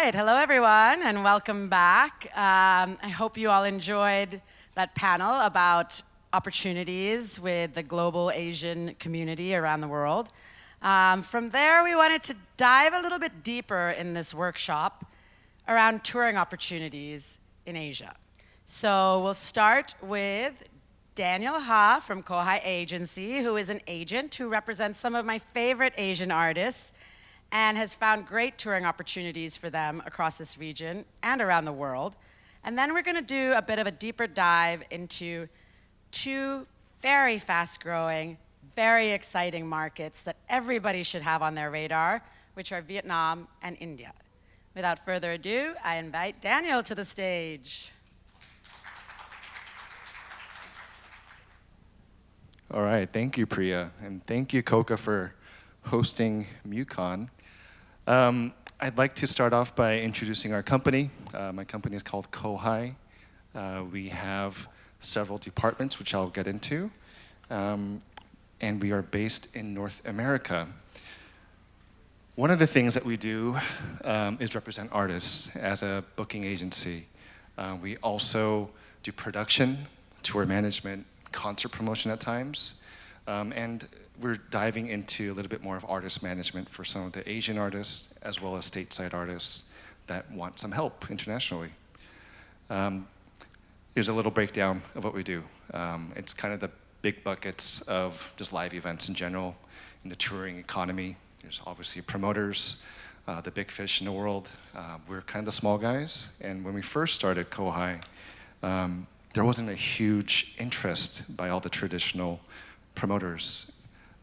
right, hello everyone, and welcome back. I hope you all enjoyed that panel about opportunities with the global Asian community around the world. From there, we wanted to dive a little bit deeper in this workshop around touring opportunities in Asia. So we'll start with Daniel Ha from Kohai Agency, who is an agent who represents some of my favorite Asian artists and has found great touring opportunities for them across this region and around the world. And then we're going to do a bit of a deeper dive into two very fast-growing, very exciting markets that everybody should have on their radar, which are Vietnam and India. Without further ado, I invite Daniel to the stage. All right, thank you, Priya, and thank you, Coca, for hosting MUCON. I'd like to start off by introducing our company. My company is called Kohai. We have several departments, which I'll get into, and we are based in North America. One of the things that we do is represent artists as a booking agency. We also do production, tour management, concert promotion at times, and we're diving into a little bit more of artist management for some of the Asian artists as well as stateside artists that want some help internationally. Here's a little breakdown of what we do. It's kind of the big buckets of just live events in general in the touring economy. There's obviously promoters, the big fish in the world. We're kind of the small guys, and when we first started Kohai, there wasn't a huge interest by all the traditional promoters.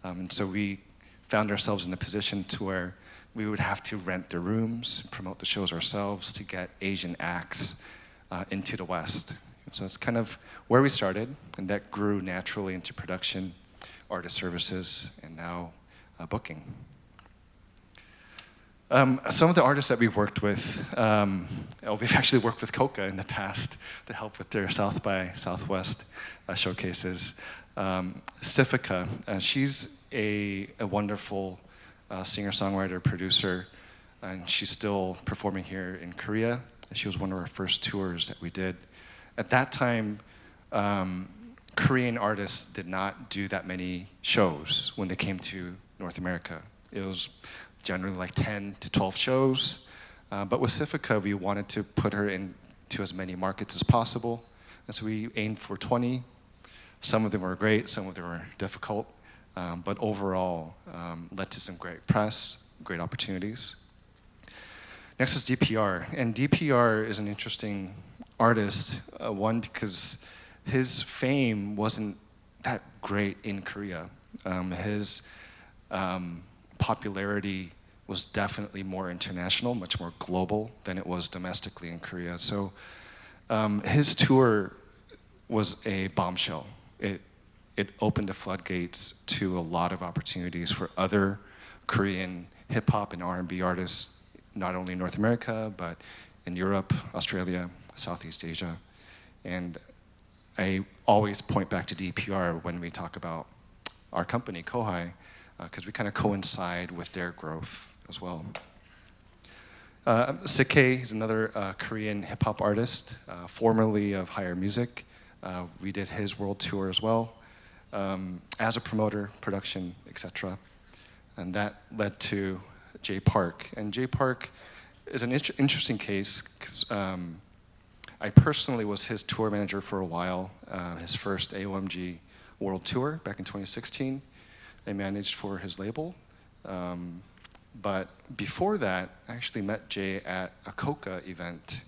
And so we found ourselves in a position to where we would have to rent the rooms, promote the shows ourselves to get Asian acts into the West. And so it's kind of where we started, and that grew naturally into production, artist services, and now booking. Some of the artists that we've worked with, we've actually worked with Coca in the past to help with their South by Southwest showcases. Sifika, she's a wonderful singer-songwriter, producer, and she's still performing here in Korea. She was one of our first tours that we did. At that time, Korean artists did not do that many shows when they came to North America. It was generally like 10 to 12 shows, but with Sifika, we wanted to put her into as many markets as possible, and so we aimed for 20. Some of them were great, some of them were difficult, but overall led to some great press, great opportunities. Next is DPR, and DPR is an interesting artist, one because his fame wasn't that great in Korea. His popularity was definitely more international, much more global than it was domestically in Korea. So his tour was a bombshell. It opened the floodgates to a lot of opportunities for other Korean hip-hop and R&B artists, not only in North America, but in Europe, Australia, Southeast Asia. And I always point back to DPR when we talk about our company, Kohai, because we kind of coincide with their growth as well. Sik-hye is another Korean hip-hop artist, formerly of Higher Music. We did his world tour as well, as a promoter, production, etc. And that led to Jay Park. And Jay Park is an interesting case because I personally was his tour manager for a while, his first AOMG world tour back in 2016. I managed for his label. But before that, I actually met Jay at a Coca event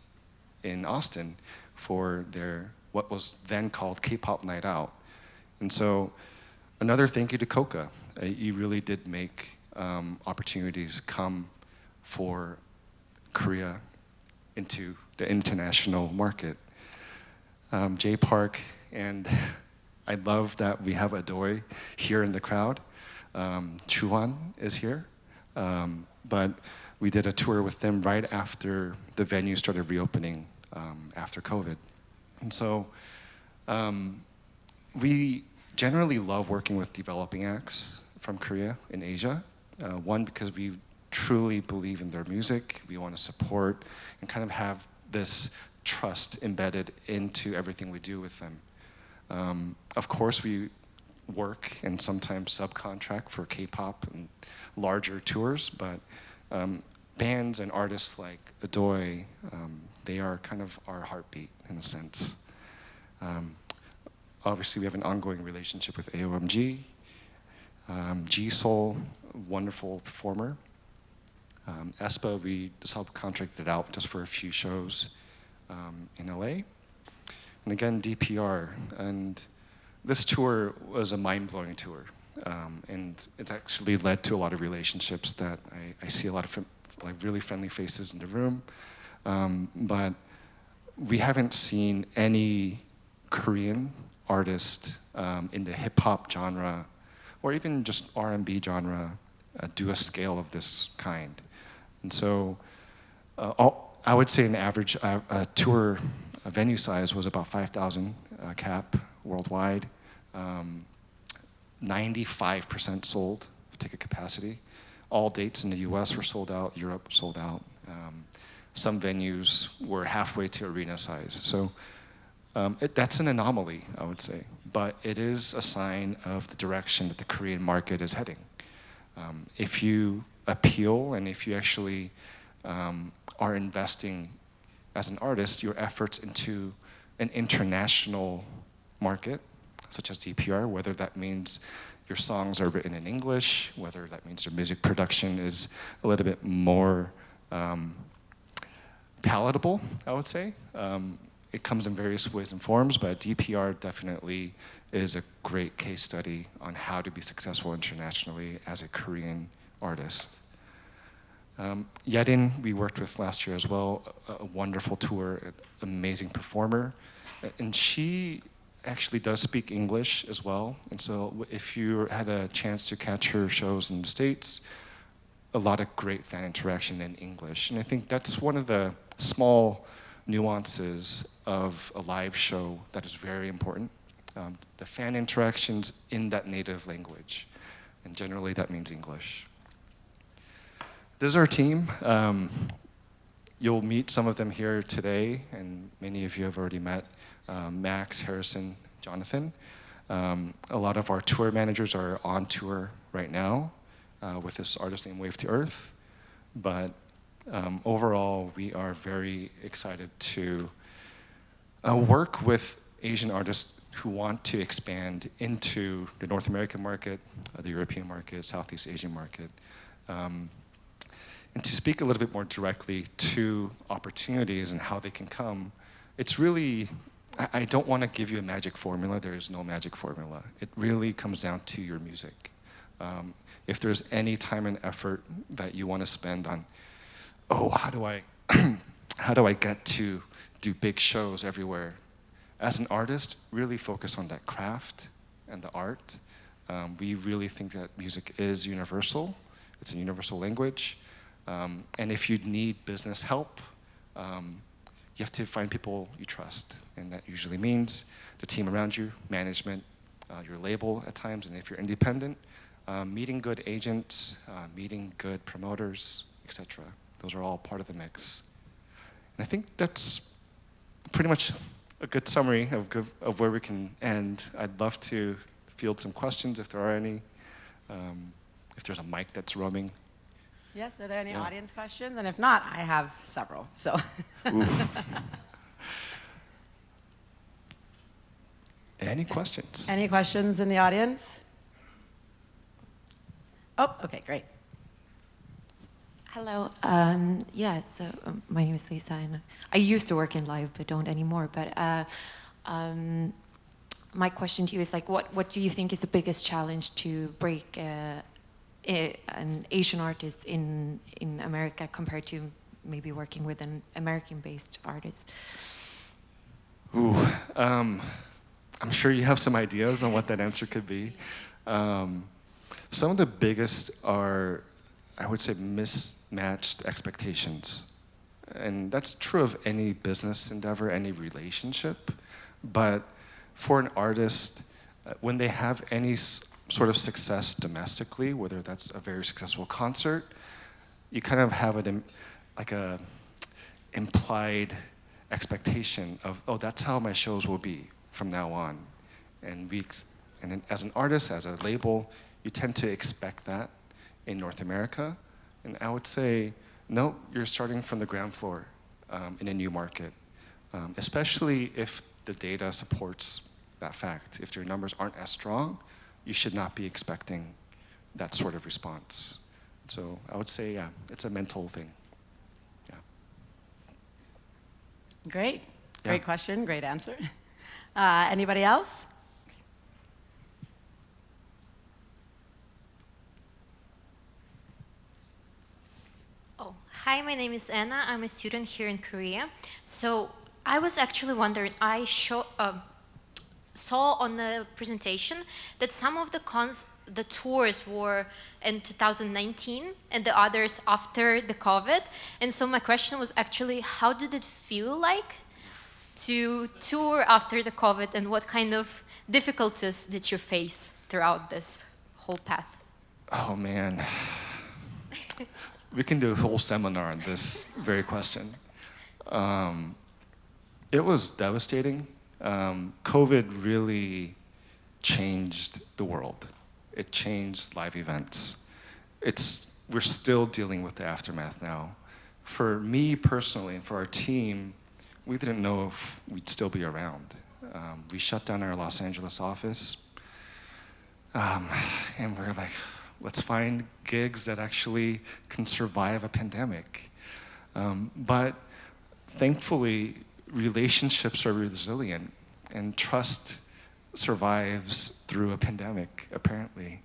in Austin for their what was then called K-pop Night Out. And so another thank you to Coca. You really did make opportunities come for Korea into the international market. Jay Park, and I love that we have Adoy here in the crowd. Chuan is here, but we did a tour with them right after the venue started reopening after COVID. And so we generally love working with developing acts from Korea in Asia. One, because we truly believe in their music. We want to support and kind of have this trust embedded into everything we do with them. Of course, we work and sometimes subcontract for K-pop and larger tours, but bands and artists like Adoy, they are kind of our heartbeat in a sense. Obviously, we have an ongoing relationship with AOMG, G-Soul, wonderful performer. ESPA, we subcontracted out just for a few shows in LA. And again, DPR. And this tour was a mind-blowing tour. And it's actually led to a lot of relationships that I see a lot of really friendly faces in the room. But we haven't seen any Korean artist in the hip-hop genre or even just R&B genre do a scale of this kind. And so I would say an average tour venue size was about 5,000 cap worldwide. 95% sold ticket capacity. All dates in the US were sold out, Europe sold out. Some venues were halfway to arena size. So that's an anomaly, I would say. But it is a sign of the direction that the Korean market is heading. If you appeal and if you actually are investing as an artist your efforts into an international market, such as DPR, whether that means your songs are written in English, whether that means your music production is a little bit more palatable, I would say. It comes in various ways and forms, but DPR definitely is a great case study on how to be successful internationally as a Korean artist. Yedin, we worked with last year as well, a wonderful tour, an amazing performer. And she actually does speak English as well. And so if you had a chance to catch her shows in the States, a lot of great fan interaction in English. And I think that's one of the small nuances of a live show that is very important. The fan interactions in that native language. And generally that means English. This is our team. You'll meet some of them here today, and many of you have already met Max, Harrison, Jonathan. A lot of our tour managers are on tour right now with this artist named Wave to Earth. But overall, we are very excited to work with Asian artists who want to expand into the North American market, the European market, Southeast Asian market. And to speak a little bit more directly to opportunities and how they can come, it's really, I don't want to give you a magic formula. There is no magic formula. It really comes down to your music. If there's any time and effort that you want to spend on, how do I get to do big shows everywhere? As an artist, really focus on that craft and the art. We really think that music is universal. It's a universal language. And if you need business help, you have to find people you trust. And that usually means the team around you, management, your label at times, and if you're independent, meeting good agents, meeting good promoters, etc. Those are all part of the mix. And I think that's pretty much a good summary of where we can end. I'd love to field some questions if there are any. If there's a mic that's roaming. Yes, are there any audience questions? And if not, I have several, so. Any questions? Any questions in the audience? Oh, okay, great. Hello. So my name is Lisa, and I used to work in Lieu, but don't anymore. But my question to you is like, what do you think is the biggest challenge to break an Asian artist in America compared to maybe working with an American-based artist? I'm sure you have some ideas on what that answer could be. Some of the biggest are, I would say, mismatched expectations. And that's true of any business endeavor, any relationship. But for an artist, when they have any sort of success domestically, whether that's a very successful concert, you kind of have like a implied expectation of, oh, that's how my shows will be from now on. And as an artist, as a label, you tend to expect that in North America. And I would say, no, you're starting from the ground floor in a new market, especially if the data supports that fact. If your numbers aren't as strong, you should not be expecting that sort of response. So I would say, yeah, it's a mental thing. Yeah. Great. Yeah. Great question, great answer. Anybody else? Oh, hi, my name is Anna. I'm a student here in Korea. So I was actually wondering, I saw on the presentation that some of the tours were in 2019 and the others after the COVID. And so my question was actually, how did it feel like to tour after the COVID, and what kind of difficulties did you face throughout this whole path? Oh, man. We can do a whole seminar on this very question. It was devastating. COVID really changed the world. It changed live events. We're still dealing with the aftermath now. For me personally, and for our team, we didn't know if we'd still be around. We shut down our Los Angeles office, and we're like, let's find gigs that actually can survive a pandemic. But thankfully, relationships are resilient, and trust survives through a pandemic, apparently.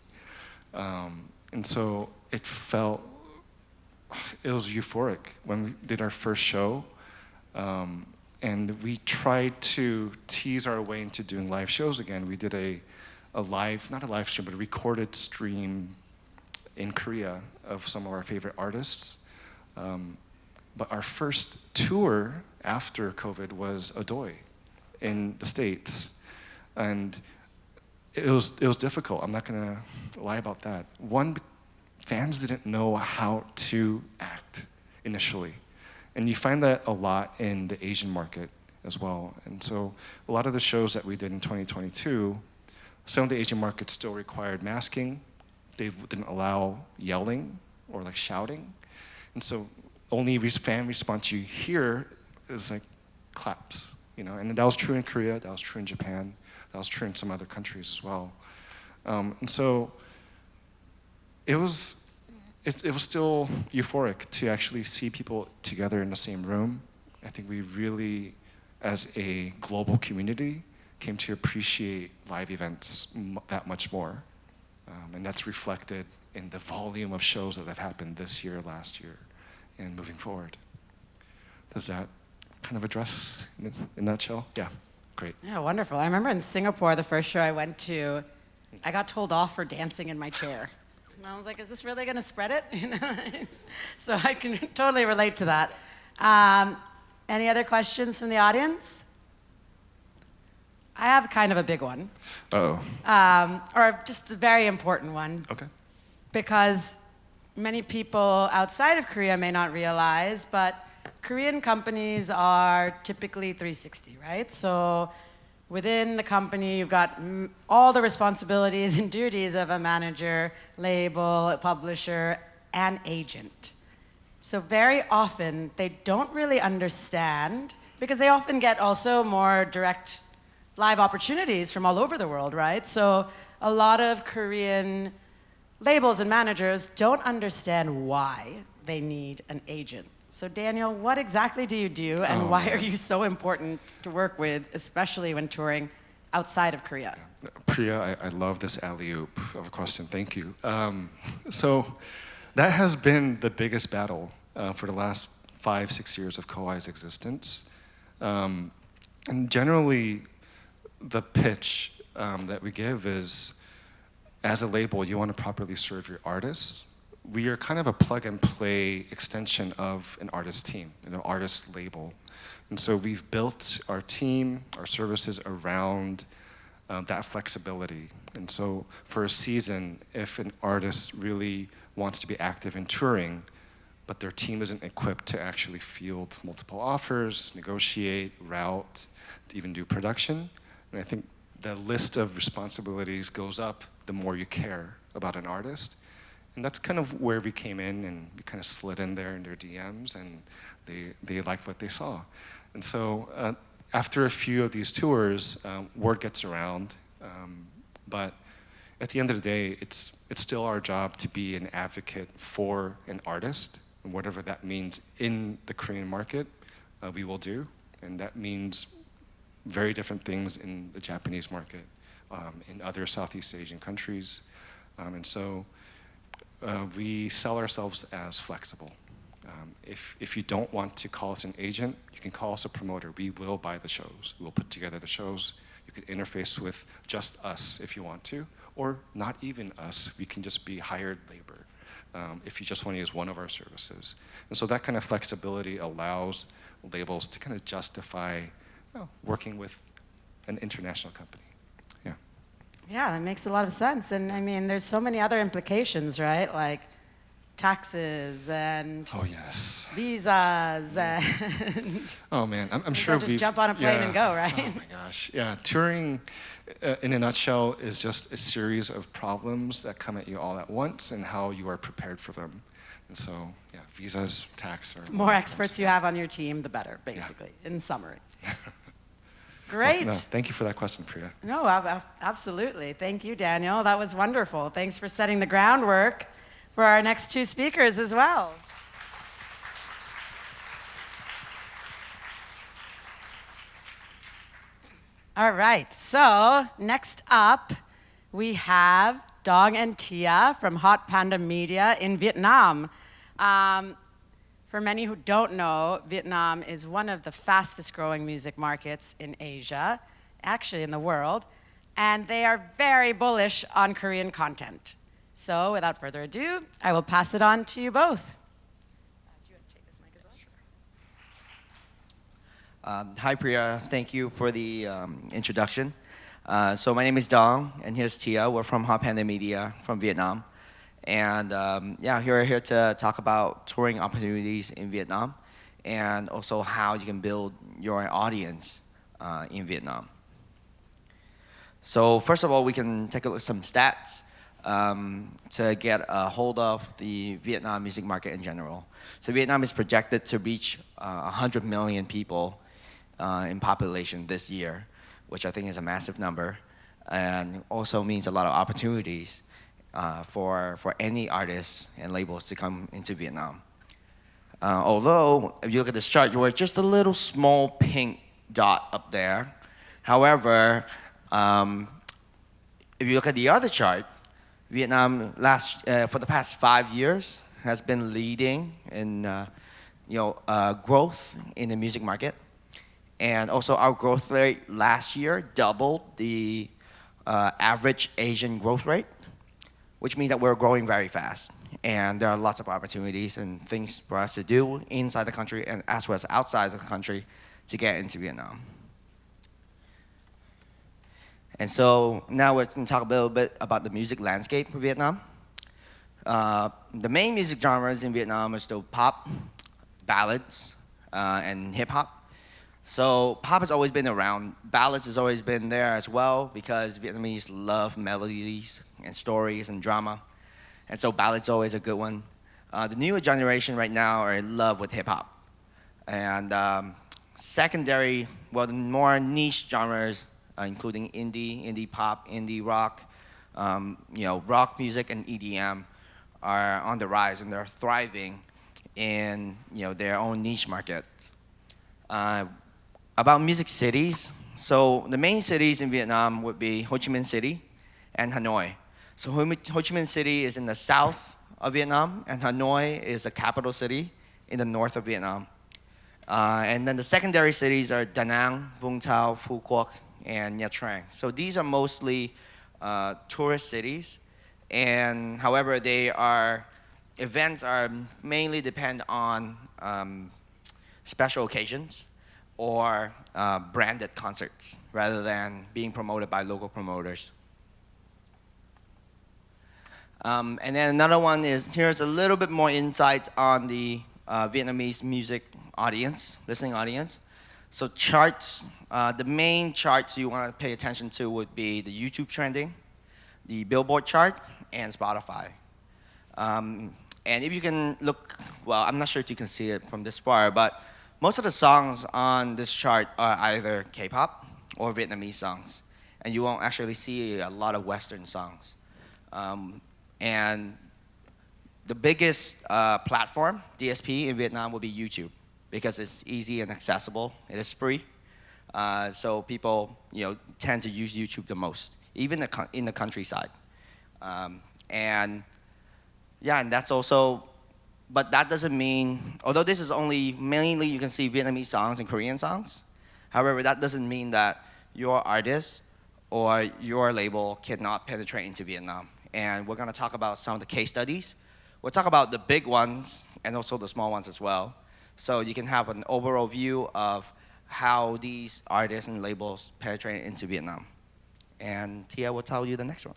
And so it was euphoric when we did our first show. And we tried to tease our way into doing live shows again. We did not a live stream, but a recorded stream in Korea of some of our favorite artists. But our first tour after COVID was Adoy in the States. And it was difficult. I'm not gonna lie about that. One, fans didn't know how to act initially. And you find that a lot in the Asian market as well. And so a lot of the shows that we did in 2022, some of the Asian markets still required masking. They didn't allow yelling or like shouting. And so only fan response you hear is like claps, you know? And that was true in Korea, that was true in Japan, that was true in some other countries as well. And so it was still euphoric to actually see people together in the same room. I think we really, as a global community, came to appreciate live events that much more. And that's reflected in the volume of shows that have happened this year, last year, and moving forward. Does that kind of address in a nutshell? Yeah, great. Yeah, wonderful. I remember in Singapore, the first show I went to, I got told off for dancing in my chair. And I was like, is this really going to spread it? You know? So I can totally relate to that. Any other questions from the audience? I have kind of a big one. Uh-oh. Or just a very important one. Okay. Because many people outside of Korea may not realize, but Korean companies are typically 360, right? So within the company, you've got all the responsibilities and duties of a manager, label, publisher, and agent. So very often, they don't really understand, because they often get also more direct live opportunities from all over the world, right? So a lot of Korean labels and managers don't understand why they need an agent. So Daniel, what exactly do you do, and why are you so important to work with, especially when touring outside of Korea? Priya, I love this alley-oop of a question. Thank you. So that has been the biggest battle for the last 5-6 years of Kowai's existence. And generally, the pitch that we give is, as a label, you want to properly serve your artists. We are kind of a plug-and-play extension of an artist team, an artist label. And so we've built our team, our services around that flexibility. And so for a season, if an artist really wants to be active in touring, but their team isn't equipped to actually field multiple offers, negotiate, route, to even do production. And I think the list of responsibilities goes up the more you care about an artist. And that's kind of where we came in, and we kind of slid in there in their DMs, and they liked what they saw. And so after a few of these tours, word gets around. But at the end of the day, it's still our job to be an advocate for an artist, and whatever that means in the Korean market, we will do. And that means very different things in the Japanese market, in other Southeast Asian countries. And so we sell ourselves as flexible. If you don't want to call us an agent, you can call us a promoter. We will buy the shows. We'll put together the shows. You could interface with just us if you want to, or not even us. We can just be hired labor if you just want to use one of our services. And so that kind of flexibility allows labels to kind of justify working with an international company. Yeah. Yeah, that makes a lot of sense. And I mean, there's so many other implications, right? Like taxes and Oh, yes. visas and Oh, man, I'm sure just jump on a plane and go, right? Oh, my gosh. Yeah, touring, in a nutshell, is just a series of problems that come at you all at once and how you are prepared for them. And so, yeah, visas, tax, or... More experts you have on your team, the better, basically, in summary. Great. Well, no, thank you for that question, Priya. No, absolutely. Thank you, Daniel. That was wonderful. Thanks for setting the groundwork for our next two speakers as well. All right, so next up, we have Dong and Tia from Hot Panda Media in Vietnam. For many who don't know, Vietnam is one of the fastest growing music markets in Asia, actually in the world, and they are very bullish on Korean content. So without further ado, I will pass it on to you both. Do you want to take this mic as well? Hi, Priya. Thank you for the introduction. So my name is Dong, and here's Tia. We're from Hot Panda Media from Vietnam. And yeah, we're here to talk about touring opportunities in Vietnam and also how you can build your audience in Vietnam. So first of all, we can take a look at some stats to get a hold of the Vietnam music market in general. So Vietnam is projected to reach 100 million people in population this year, which I think is a massive number, and also means a lot of opportunities for any artists and labels to come into Vietnam. Although, if you look at this chart, we're just a little small pink dot up there. However, if you look at the other chart, Vietnam for the past 5 years has been leading in growth in the music market. And also our growth rate last year doubled the average Asian growth rate, which means that we're growing very fast. And there are lots of opportunities and things for us to do inside the country and as well as outside the country to get into Vietnam. And so now we're going to talk a little bit about the music landscape for Vietnam. The main music genres in Vietnam are still pop, ballads, and hip hop. So pop has always been around. Ballads has always been there as well because Vietnamese love melodies and stories and drama. And so ballad's always a good one. The newer generation right now are in love with hip hop. And secondary, well, the more niche genres, including indie pop, indie rock, rock music and EDM are on the rise and they're thriving in their own niche markets. About music cities, so the main cities in Vietnam would be Ho Chi Minh City and Hanoi. So Ho Chi Minh City is in the south of Vietnam, and Hanoi is a capital city in the north of Vietnam. And then the secondary cities are Da Nang, Vung Tau, Phu Quoc, and Nha Trang. So these are mostly tourist cities, and however, events are mainly depend on special occasions or branded concerts rather than being promoted by local promoters. And then another one is, here's a little bit more insights on the Vietnamese music audience, listening audience. So charts, the main charts you want to pay attention to would be the YouTube trending, the Billboard chart, and Spotify. And if you can look, well, I'm not sure if you can see it from this far, but most of the songs on this chart are either K-pop or Vietnamese songs. And you won't actually see a lot of Western songs. And the biggest platform, DSP in Vietnam, will be YouTube because it's easy and accessible. It is free. So people tend to use YouTube the most, even in the countryside. And that's also, but that doesn't mean, although this is only mainly you can see Vietnamese songs and Korean songs, however, that doesn't mean that your artist or your label cannot penetrate into Vietnam. And we're going to talk about some of the case studies. We'll talk about the big ones and also the small ones as well. So you can have an overall view of how these artists and labels penetrate into Vietnam. And Tia will tell you the next one.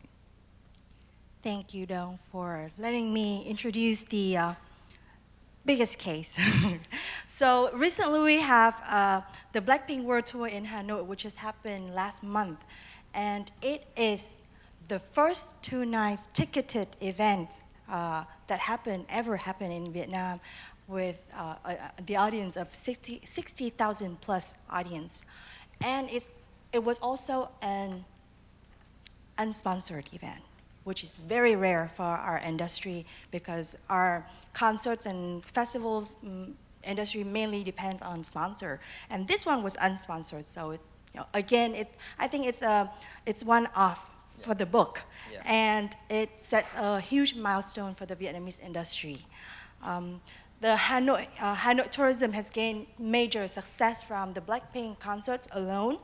Thank you, Dong, for letting me introduce the biggest case. So recently we have the Blackpink World Tour in Hanoi, which has happened last month. And it is the first 2 nights ticketed event that ever happened in Vietnam with the audience of 60,000 plus audience. And it was also an unsponsored event, which is very rare for our industry because our concerts and festivals industry mainly depends on sponsor. And this one was unsponsored, so again, I think it's one off for the book. Yeah. And it set a huge milestone for the Vietnamese industry. The Hanoi tourism has gained major success from the Blackpink concerts alone.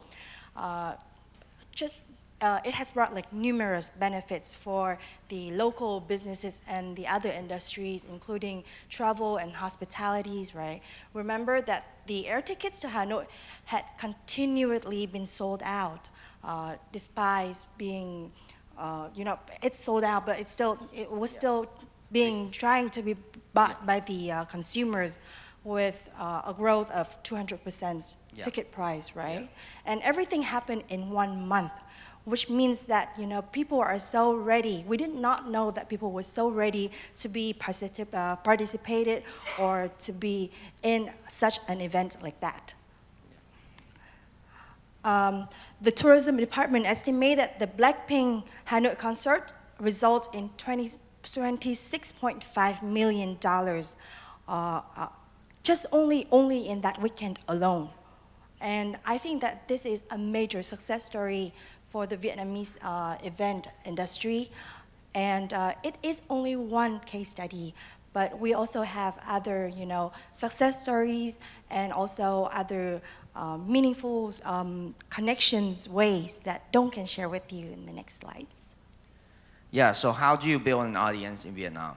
It has brought numerous benefits for the local businesses and the other industries, including travel and hospitalities, right? Remember that the air tickets to Hanoi had continually been sold out, despite being, it's sold out, but it was still trying to be bought by the consumers with a growth of 200% ticket price, right? Yeah. And everything happened in 1 month, which means that people are so ready. We did not know that people were so ready to be participated or to be in such an event like that. The tourism department estimated that the Blackpink Hanoi concert results in $26.5 million just only in that weekend alone. And I think that this is a major success story for the Vietnamese event industry. And it is only one case study, but we also have other success stories and also other meaningful connections, ways that Dong can share with you in the next slides. Yeah, so how do you build an audience in Vietnam?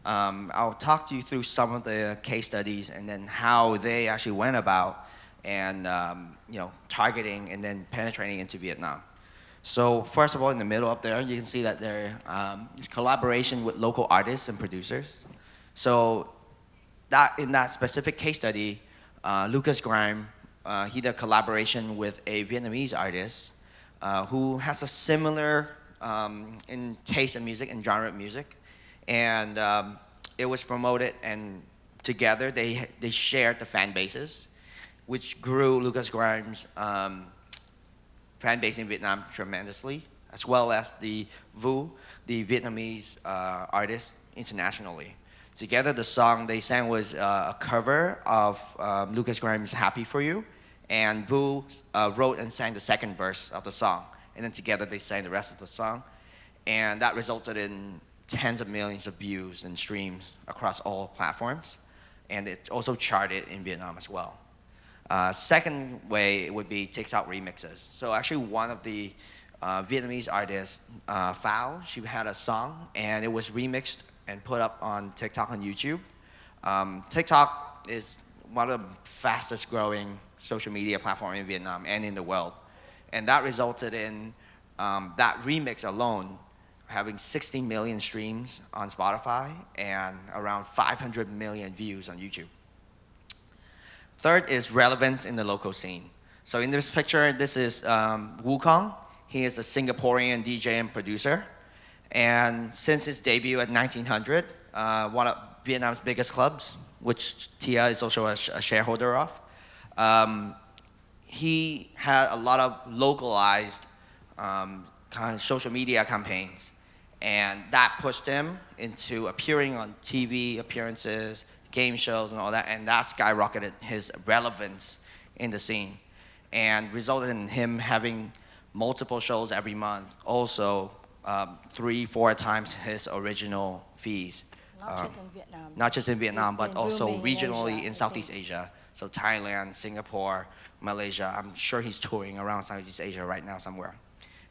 I'll talk to you through some of the case studies and then how they actually went about and targeting and then penetrating into Vietnam. So first of all, in the middle up there, you can see that there is collaboration with local artists and producers. So in that specific case study, Lucas Grime, he did a collaboration with a Vietnamese artist who has a similar in taste in music and genre of music. And it was promoted, and together they shared the fan bases, which grew Lucas Grime's fan base in Vietnam tremendously, as well as the Vu, the Vietnamese artist, internationally. Together, the song they sang was a cover of Lucas Grime's Happy For You, and Vu wrote and sang the second verse of the song. And then together they sang the rest of the song. And that resulted in tens of millions of views and streams across all platforms. And it also charted in Vietnam as well. Second way it would be TikTok remixes. So actually one of the Vietnamese artists, Phao, she had a song and it was remixed and put up on TikTok and YouTube. TikTok is one of the fastest growing social media platforms in Vietnam and in the world. And that resulted in that remix alone having 60 million streams on Spotify and around 500 million views on YouTube. Third is relevance in the local scene. So in this picture, this is Wukong. He is a Singaporean DJ and producer. And since his debut at 1900, one of Vietnam's biggest clubs, which Tia is also a shareholder of, he had a lot of localized kind of social media campaigns. And that pushed him into appearing on TV appearances, game shows, and all that. And that skyrocketed his relevance in the scene and resulted in him having multiple shows every month, also 3-4 times his original fees. Not just in Vietnam. Not just in Vietnam, It's but been also booming in regionally Asia, in I Southeast think. Asia. So Thailand, Singapore, Malaysia. I'm sure he's touring around Southeast Asia right now somewhere.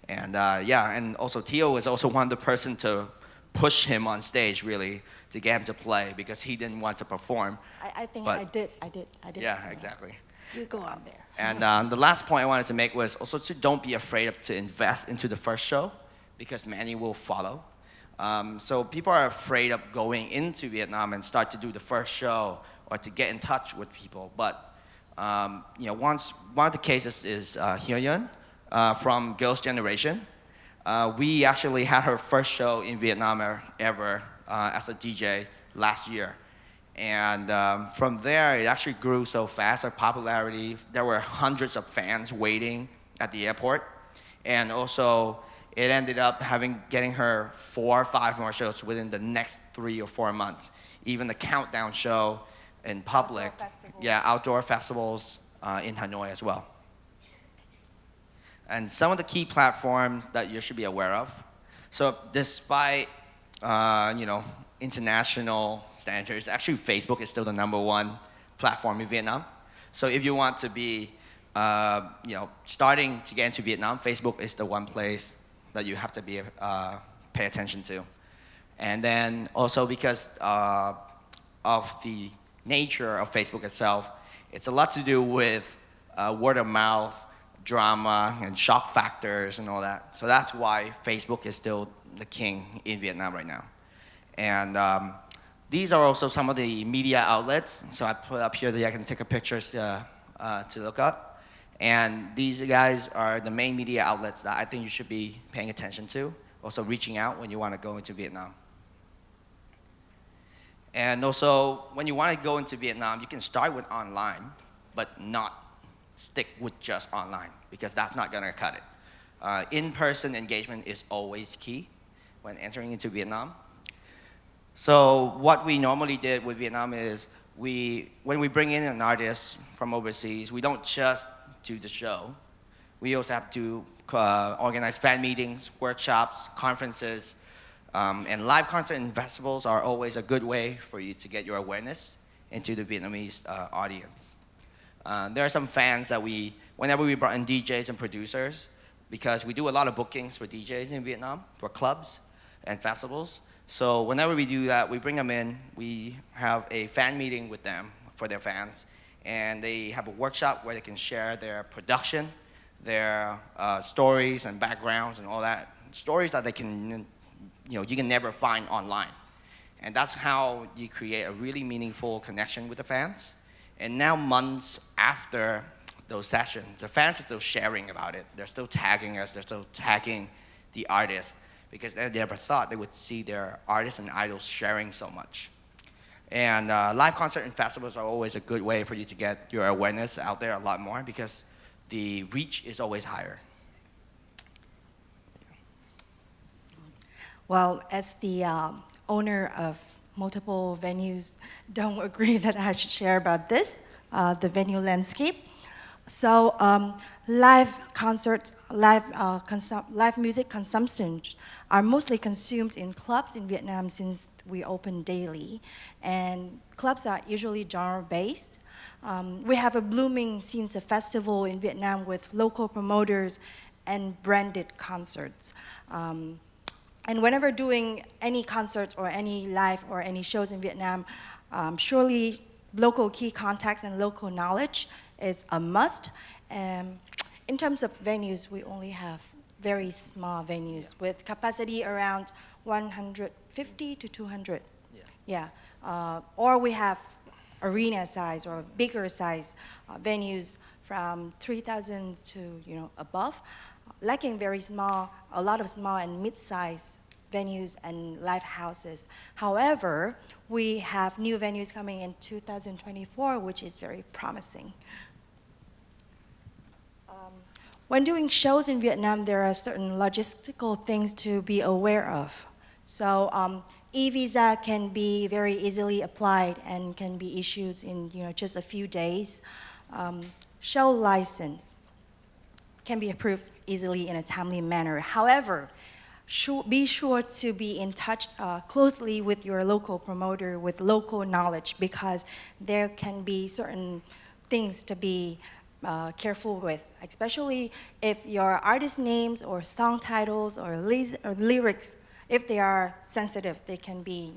And yeah, and also Tio was also one of the person to push him on stage really to get him to play because he didn't want to perform. I think But- I did. Yeah, exactly. You go on there. And the last point I wanted to make was also to don't be afraid to invest into the first show because many will follow. So people are afraid of going into Vietnam and start to do the first show or to get in touch with people. But you know, one of the cases is Hyun from Girls' Generation. We actually had her first show in Vietnam ever as a DJ last year. And from there, it actually grew so fast, our popularity. There were hundreds of fans waiting at the airport. And also, it ended up getting her 4 or 5 more shows within the next 3 or 4 months. Even the countdown show in public. Outdoor festivals. Yeah, outdoor festivals in Hanoi as well. And some of the key platforms that you should be aware of. So despite, you know, international standards, actually Facebook is still the #1 platform in Vietnam. So if you want to be, you know, starting to get into Vietnam, Facebook is the one place that you have to be pay attention to. And then also because of the nature of Facebook itself, it's a lot to do with word of mouth, drama, and shock factors and all that. So that's why Facebook is still the king in Vietnam right now. And these are also some of the media outlets. So I put up here that I can take a pictures to look up. And these guys are the main media outlets that I think you should be paying attention to, also reaching out when you want to go into Vietnam. And also, when you want to go into Vietnam, you can start with online, but not stick with just online, because that's not going to cut it. In-person engagement is always key when entering into Vietnam. So what we normally did with Vietnam is when we bring in an artist from overseas, we don't just do the show. We also have to organize fan meetings, workshops, conferences, and live concert and festivals are always a good way for you to get your awareness into the Vietnamese audience. There are some fans that whenever we brought in DJs and producers, because we do a lot of bookings for DJs in Vietnam, for clubs and festivals. So whenever we do that, we bring them in, we have a fan meeting with them for their fans, and they have a workshop where they can share their production, their stories and backgrounds and all that. Stories that they can, you can never find online. And that's how you create a really meaningful connection with the fans. And now months after those sessions, the fans are still sharing about it. They're still tagging us, they're still tagging the artists, because they never thought they would see their artists and idols sharing so much. And live concert and festivals are always a good way for you to get your awareness out there a lot more, because the reach is always higher. Well, as the owner of multiple venues, don't agree that I should share about this, the venue landscape. So live concerts, live music consumptions are mostly consumed in clubs in Vietnam since we open daily. And clubs are usually genre-based. We have a blooming scenes of festival in Vietnam with local promoters and branded concerts. And whenever doing any concerts or any live or any shows in Vietnam, surely local key contacts and local knowledge is a must. In terms of venues, we only have very small venues with capacity around 150 to 200. Yeah. Or we have arena size or bigger size venues from 3,000 to above, lacking very small, a lot of small and mid-size venues and live houses. However, we have new venues coming in 2024, which is very promising. When doing shows in Vietnam, there are certain logistical things to be aware of. So e-visa can be very easily applied and can be issued in just a few days. Show license can be approved easily in a timely manner. However, be sure to be in touch closely with your local promoter with local knowledge, because there can be certain things to be careful with, especially if your artist names or song titles or lyrics, if they are sensitive, they can be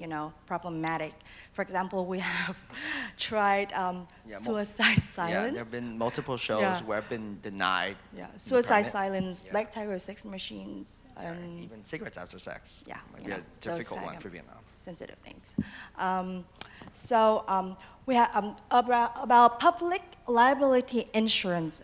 problematic. For example, we have tried Suicide Silence. Yeah, there have been multiple shows where I've been denied. Yeah, Suicide Silence, Black Tiger Sex Machines, and even cigarettes after sex. Yeah, might be a difficult one for Vietnam. Sensitive things. We have about public liability insurance.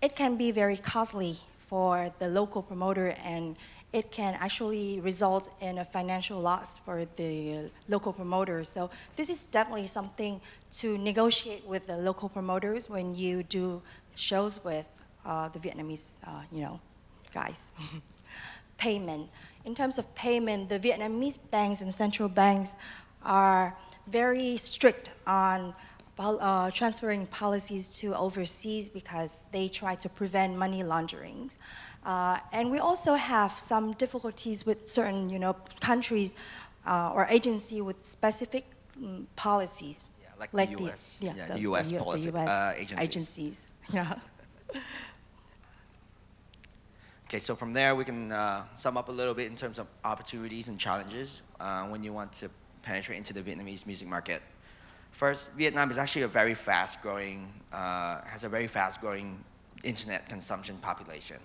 It can be very costly for the local promoter, and it can actually result in a financial loss for the local promoters. So this is definitely something to negotiate with the local promoters when you do shows with the Vietnamese, guys. Payment. In terms of payment, the Vietnamese banks and central banks are very strict on transferring policies to overseas because they try to prevent money laundering. And we also have some difficulties with certain countries or agency with specific policies. Yeah, like the US. The US policy agencies. Yeah. Okay, so from there we can sum up a little bit in terms of opportunities and challenges when you want to penetrate into the Vietnamese music market. First, Vietnam is actually has a very fast-growing internet consumption population.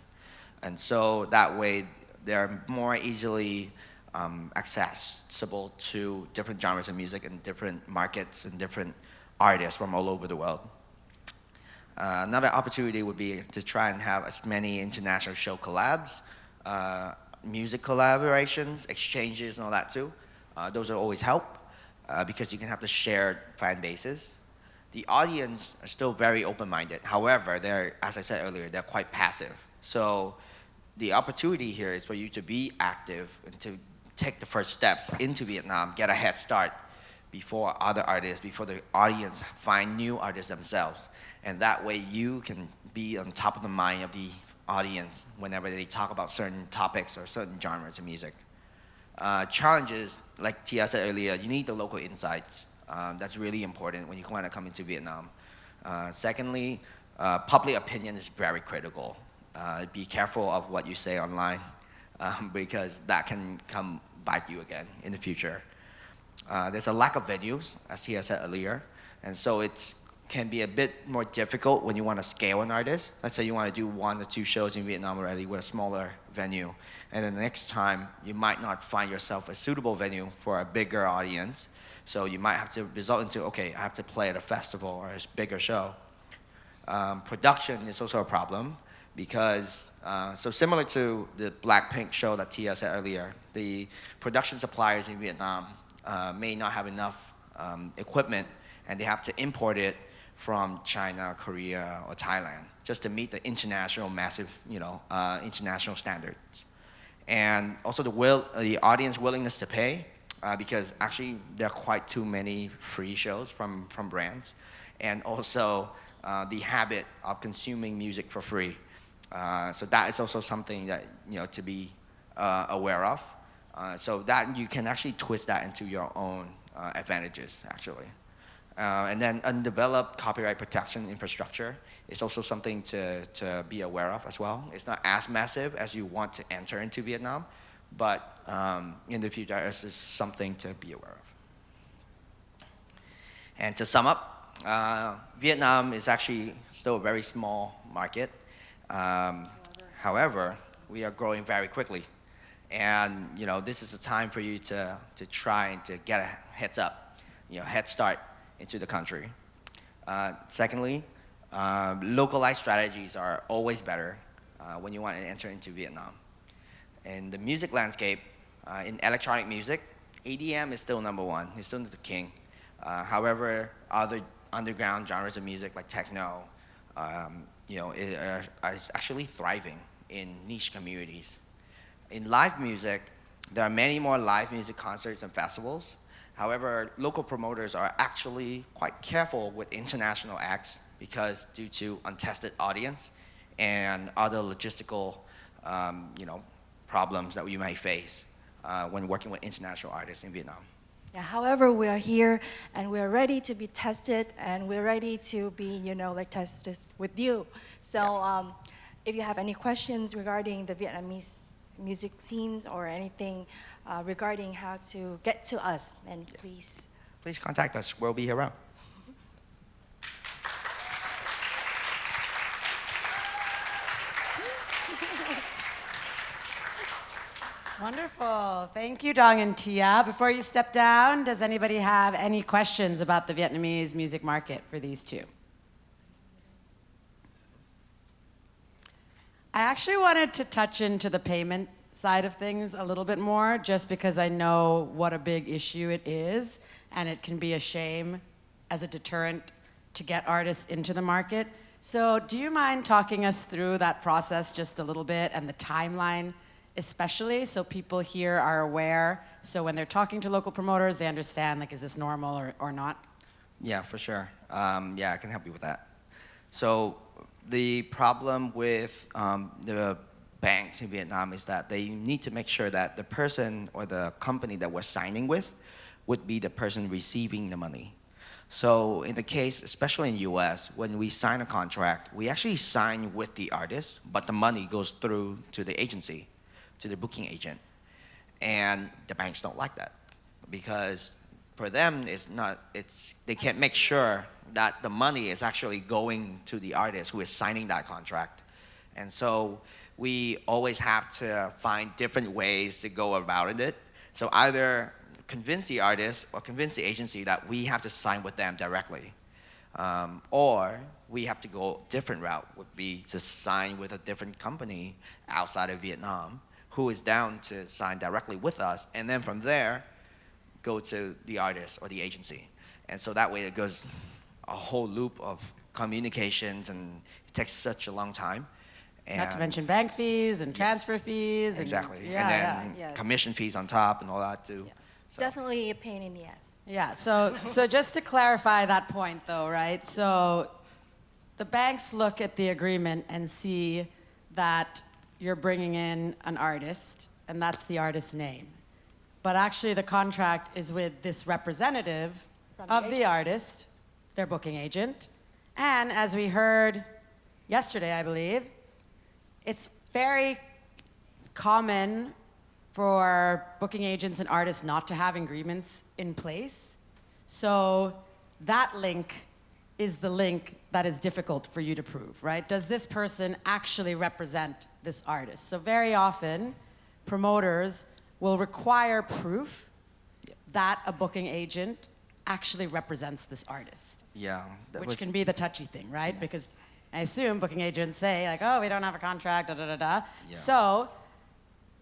And so that way, they're more easily accessible to different genres of music and different markets and different artists from all over the world. Another opportunity would be to try and have as many international show collabs, music collaborations, exchanges, and all that too. Those will always help because you can have the shared fan bases. The audience are still very open-minded. However, as I said earlier, they're quite passive. So the opportunity here is for you to be active and to take the first steps into Vietnam, get a head start before other artists, before the audience find new artists themselves. And that way you can be on top of the mind of the audience whenever they talk about certain topics or certain genres of music. Challenges, like Tia said earlier, you need the local insights. That's really important when you want to come into Vietnam. Secondly, public opinion is very critical. Be careful of what you say online because that can come bite you again in the future. There's a lack of venues, as Tia said earlier, and so it can be a bit more difficult when you want to scale an artist. Let's say you want to do 1 or 2 shows in Vietnam already with a smaller venue, and then the next time you might not find yourself a suitable venue for a bigger audience, so you might have to result into, okay, I have to play at a festival or a bigger show. Production is also a problem because, so similar to the Blackpink show that Tia said earlier, the production suppliers in Vietnam may not have enough equipment, and they have to import it from China, Korea, or Thailand just to meet the international massive, international standards. And also the audience willingness to pay, because actually there are quite too many free shows from brands, and also the habit of consuming music for free. So that is also something that to be aware of. So that you can actually twist that into your own advantages, actually. And then undeveloped copyright protection infrastructure is also something to be aware of as well. It's not as massive as you want to enter into Vietnam, but in the future, it's just something to be aware of. And to sum up, Vietnam is actually still a very small market. However, we are growing very quickly. And this is a time for you to try and to get a heads up, head start into the country. Secondly, localized strategies are always better when you want to enter into Vietnam. In the music landscape, in electronic music, EDM is still number one. It's still the king. However, other underground genres of music like techno, are actually thriving in niche communities. In live music, there are many more live music concerts and festivals. However, local promoters are actually quite careful with international acts because due to untested audience and other logistical, problems that we may face when working with international artists in Vietnam. Yeah, however, we are here and we are ready to be tested and we're ready to be, tested with you. So if you have any questions regarding the Vietnamese music scenes or anything regarding how to get to us, then Please contact us. We'll be here around. Wonderful. Thank you, Dong and Tia. Before you step down, does anybody have any questions about the Vietnamese music market for these two? I actually wanted to touch into the payment side of things a little bit more, just because I know what a big issue it is, and it can be a shame as a deterrent to get artists into the market. So do you mind talking us through that process just a little bit and the timeline, especially so people here are aware, so when they're talking to local promoters, they understand, like, is this normal or not? Yeah, for sure. I can help you with that. So the problem with the banks in Vietnam is that they need to make sure that the person or the company that we're signing with would be the person receiving the money. So in the case, especially in US, when we sign a contract, we actually sign with the artist, but the money goes through to the agency, to the booking agent. And the banks don't like that because for them, they can't make sure that the money is actually going to the artist who is signing that contract. And so we always have to find different ways to go about it. So either convince the artist or convince the agency that we have to sign with them directly. Or we have to go a different route, would be to sign with a different company outside of Vietnam who is down to sign directly with us, and then from there, go to the artist or the agency. And so that way it goes a whole loop of communications, and it takes such a long time. And Not to mention bank fees and transfer fees. Exactly. And, then commission fees on top and all that too. Yeah. So. Definitely a pain in the ass. Yeah, so just to clarify that point though, right? So the banks look at the agreement and see that you're bringing in an artist, and that's the artist's name. But actually the contract is with this representative of the artist, their booking agent. And as we heard yesterday, I believe, it's very common for booking agents and artists not to have agreements in place. So that link is the link that is difficult for you to prove, right? Does this person actually represent this artist? So very often, promoters will require proof that a booking agent actually represents this artist. Yeah. Which can be the touchy thing, right? Yes. Because I assume booking agents say, like, oh, we don't have a contract, da-da-da-da. Yeah. So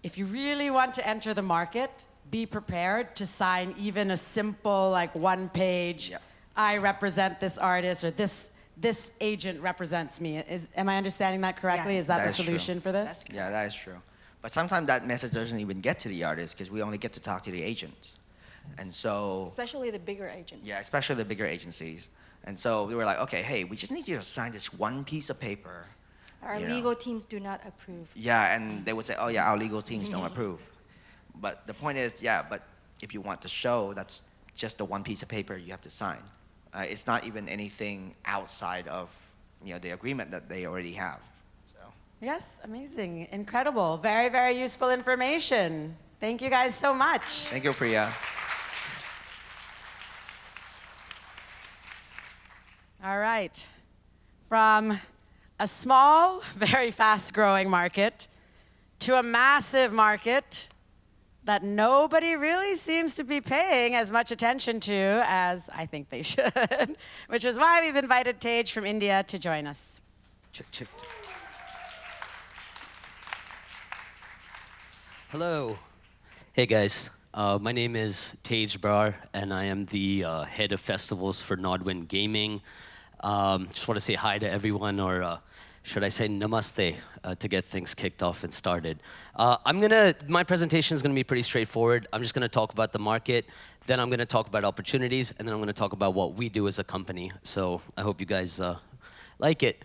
if you really want to enter the market, be prepared to sign even a simple, like, one-page, I represent this artist, or this agent represents me. Am I understanding that correctly? Yes. Is that the solution for this? Yeah, that is true. But sometimes that message doesn't even get to the artist because we only get to talk to the agents. And so... Especially the bigger agents. Yeah, especially the bigger agencies. And so we were like, okay, hey, we just need you to sign this one piece of paper. Our legal teams do not approve. Yeah, and they would say, oh yeah, our legal teams don't approve. But the point is, but if you want to show, that's just the one piece of paper you have to sign. It's not even anything outside of the agreement that they already have. So. Yes, amazing, incredible, very, very useful information. Thank you guys so much. Thank you, Priya. All right, from a small, very fast-growing market to a massive market that nobody really seems to be paying as much attention to as I think they should, which is why we've invited Tej from India to join us. Check, check. Hello. Hey guys, my name is Tej Brar, and I am the head of festivals for Nodwin Gaming. Just want to say hi to everyone, or should I say namaste, to get things kicked off and started. My presentation is gonna be pretty straightforward. I'm just gonna talk about the market, then I'm gonna talk about opportunities, and then I'm gonna talk about what we do as a company. So I hope you guys like it.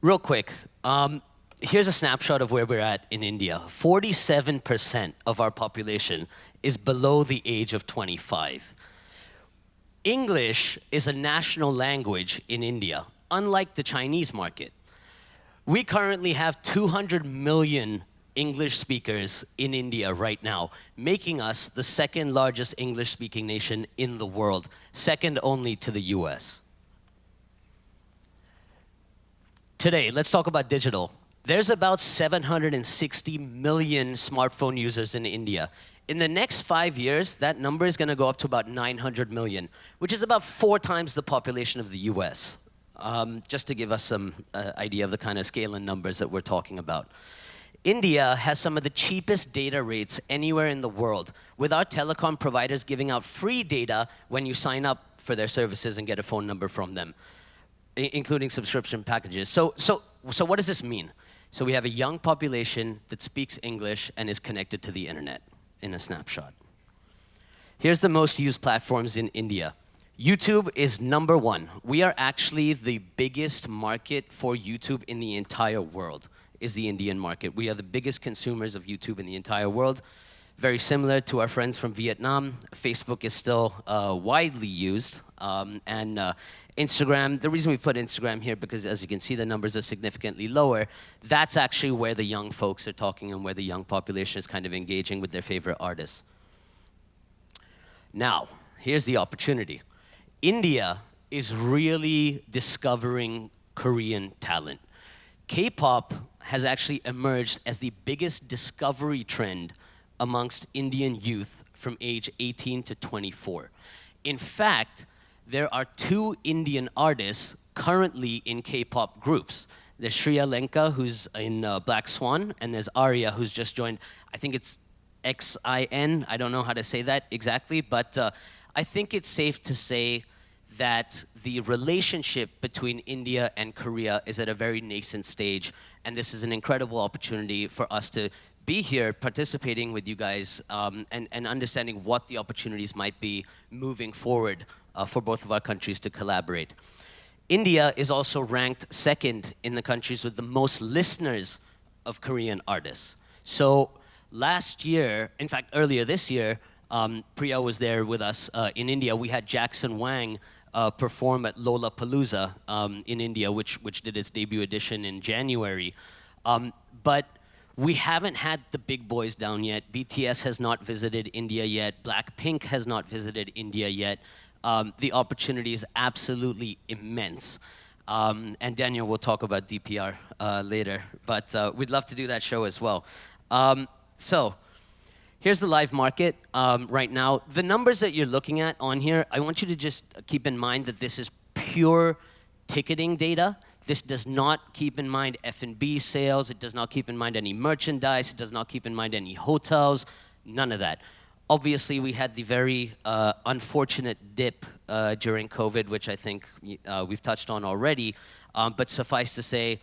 Real quick, here's a snapshot of where we're at in India. 47% of our population is below the age of 25. English is a national language in India, unlike the Chinese market. We currently have 200 million English speakers in India right now, making us the second largest English-speaking nation in the world, second only to the US. Today, let's talk about digital. There's about 760 million smartphone users in India. In the next 5 years, that number is going to go up to about 900 million, which is about 4 times the population of the US. Just to give us some idea of the kind of scale and numbers that we're talking about. India has some of the cheapest data rates anywhere in the world, with our telecom providers giving out free data when you sign up for their services and get a phone number from them, including subscription packages. So what does this mean? So we have a young population that speaks English and is connected to the internet in a snapshot. Here's the most used platforms in India. YouTube is #1. We are actually the biggest market for YouTube in the entire world, is the Indian market. We are the biggest consumers of YouTube in the entire world. Very similar to our friends from Vietnam, Facebook is still widely used. And Instagram, the reason we put Instagram here, because as you can see, the numbers are significantly lower. That's actually where the young folks are talking and where the young population is kind of engaging with their favorite artists. Now, here's the opportunity. India is really discovering Korean talent. K-pop has actually emerged as the biggest discovery trend amongst Indian youth from age 18 to 24. In fact, there are 2 Indian artists currently in K-pop groups. There's Sri Lanka, who's in Black Swan, and there's Arya, who's just joined, I think it's XIN, I don't know how to say that exactly, but I think it's safe to say that the relationship between India and Korea is at a very nascent stage, and this is an incredible opportunity for us to be here participating with you guys and understanding what the opportunities might be moving forward for both of our countries to collaborate. India is also ranked 2nd in the countries with the most listeners of Korean artists. So last year, in fact earlier this year, Priya was there with us in India. We had Jackson Wang perform at Lollapalooza in India, which did its debut edition in January. But we haven't had the big boys down yet. BTS has not visited India yet. Blackpink has not visited India yet. The opportunity is absolutely immense. And Daniel will talk about DPR later, but we'd love to do that show as well. So here's the live market right now. The numbers that you're looking at on here, I want you to just keep in mind that this is pure ticketing data. This does not keep in mind F&B sales. It does not keep in mind any merchandise. It does not keep in mind any hotels, none of that. Obviously, we had the very unfortunate dip during COVID, which I think we've touched on already. But suffice to say,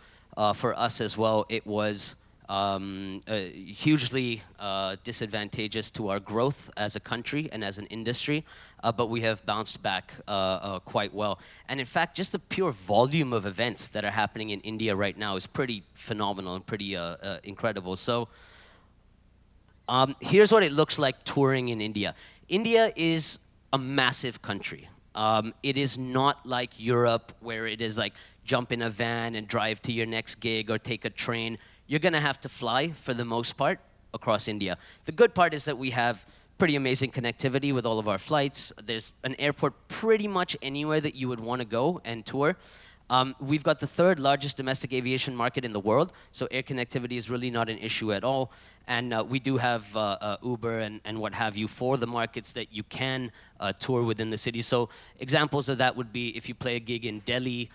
for us as well, it was hugely disadvantageous to our growth as a country and as an industry, but we have bounced back quite well. And in fact, just the pure volume of events that are happening in India right now is pretty phenomenal and pretty incredible. So here's what it looks like touring in India. India is a massive country. It is not like Europe, where it is like jump in a van and drive to your next gig or take a train. You're going to have to fly for the most part across India. The good part is that we have pretty amazing connectivity with all of our flights. There's an airport pretty much anywhere that you would want to go and tour. We've got the third largest domestic aviation market in the world, so air connectivity is really not an issue at all. And we do have Uber and what have you for the markets that you can tour within the city. So examples of that would be if you play a gig in Delhi,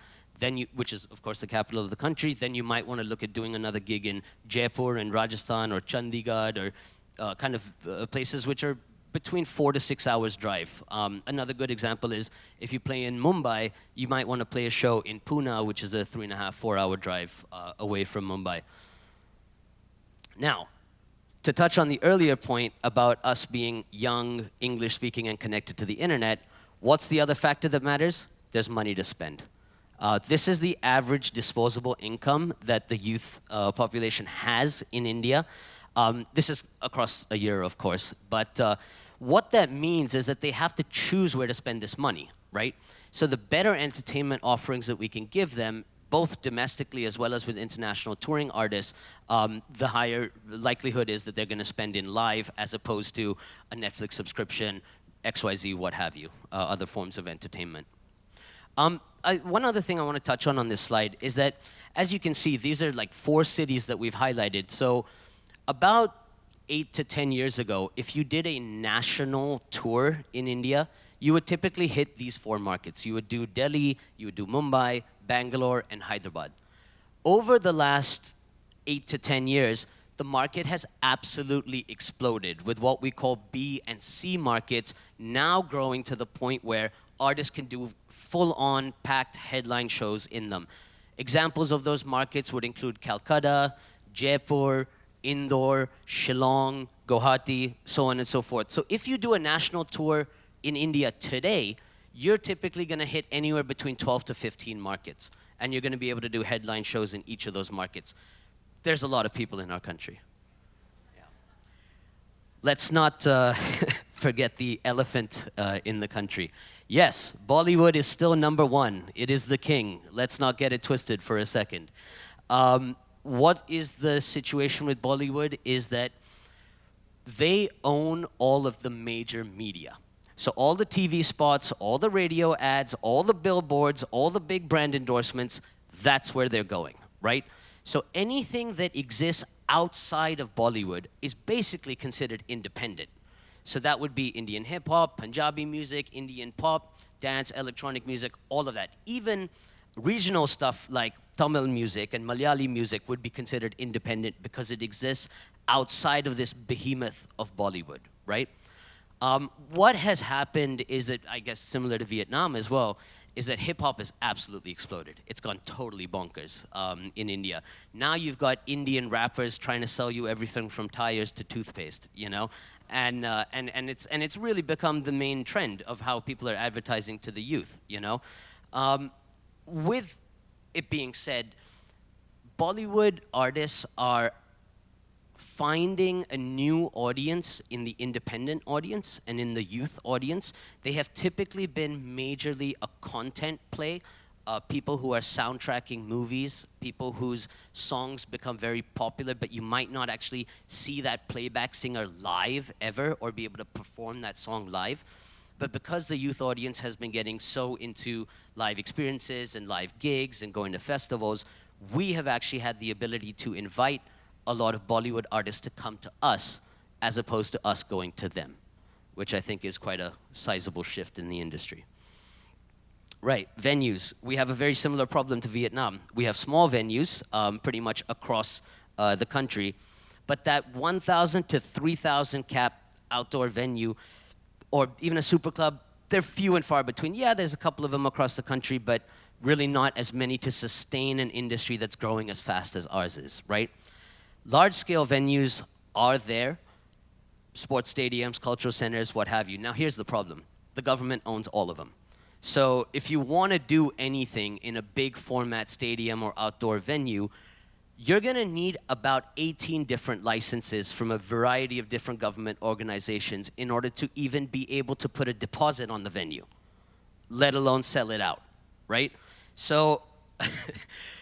which is, of course, the capital of the country, then you might want to look at doing another gig in Jaipur in Rajasthan or Chandigarh or places which are between 4 to 6 hours drive. Another good example is if you play in Mumbai, you might want to play a show in Pune, which is a 3.5, 4 hour drive away from Mumbai. Now, to touch on the earlier point about us being young, English speaking, and connected to the internet, what's the other factor that matters? There's money to spend. This is the average disposable income that the youth population has in India. This is across a year, of course, but what that means is that they have to choose where to spend this money, right? So the better entertainment offerings that we can give them, both domestically as well as with international touring artists, the higher likelihood is that they're going to spend in live as opposed to a Netflix subscription, XYZ, what have you, other forms of entertainment. One other thing I want to touch on this slide is that, as you can see, these are like 4 cities that we've highlighted. So about 8 to 10 years ago, if you did a national tour in India, you would typically hit these 4 markets. You would do Delhi, you would do Mumbai, Bangalore, and Hyderabad. Over the last 8 to 10 years, the market has absolutely exploded with what we call B and C markets now growing to the point where artists can do full-on packed headline shows in them. Examples of those markets would include Calcutta, Jaipur, Indore, Shillong, Guwahati, so on and so forth. So if you do a national tour in India today, you're typically going to hit anywhere between 12 to 15 markets, and you're going to be able to do headline shows in each of those markets. There's a lot of people in our country. Yeah. Let's not forget the elephant in the country. Yes, Bollywood is still #1. It is the king. Let's not get it twisted for a second. What is the situation with Bollywood is that they own all of the major media. So all the TV spots, all the radio ads, all the billboards, all the big brand endorsements, that's where they're going, right? So anything that exists outside of Bollywood is basically considered independent. So that would be Indian hip hop, Punjabi music, Indian pop, dance, electronic music, all of that. Even regional stuff like Tamil music and Malayali music would be considered independent because it exists outside of this behemoth of Bollywood, right? What has happened is that, I guess similar to Vietnam as well, is that hip-hop has absolutely exploded. It's gone totally bonkers in India. Now you've got Indian rappers trying to sell you everything from tires to toothpaste, you know? And it's really become the main trend of how people are advertising to the youth, you know? With it being said, Bollywood artists are finding a new audience in the independent audience and in the youth audience. They have typically been majorly a content play, people who are soundtracking movies, people whose songs become very popular, but you might not actually see that playback singer live ever or be able to perform that song live. But because the youth audience has been getting so into live experiences and live gigs and going to festivals, we have actually had the ability to invite a lot of Bollywood artists to come to us as opposed to us going to them, which I think is quite a sizable shift in the industry. Right, venues. We have a very similar problem to Vietnam. We have small venues pretty much across the country, but that 1,000 to 3,000 cap outdoor venue or even a super club, they're few and far between. Yeah, there's a couple of them across the country, but really not as many to sustain an industry that's growing as fast as ours is, right? Large-scale venues are there, sports stadiums, cultural centers, what have you. Now, here's the problem. The government owns all of them. So if you want to do anything in a big format stadium or outdoor venue, you're going to need about 18 different licenses from a variety of different government organizations in order to even be able to put a deposit on the venue, let alone sell it out, right? So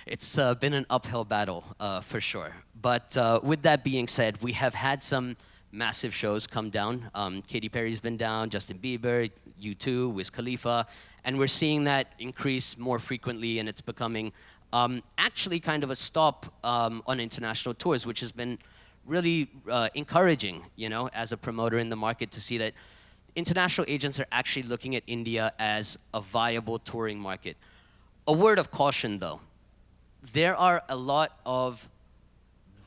it's been an uphill battle for sure. But with that being said, we have had some massive shows come down. Katy Perry's been down, Justin Bieber, U2, Wiz Khalifa, and we're seeing that increase more frequently, and it's becoming actually kind of a stop on international tours, which has been really encouraging, you know, as a promoter in the market to see that international agents are actually looking at India as a viable touring market. A word of caution, though. There are a lot of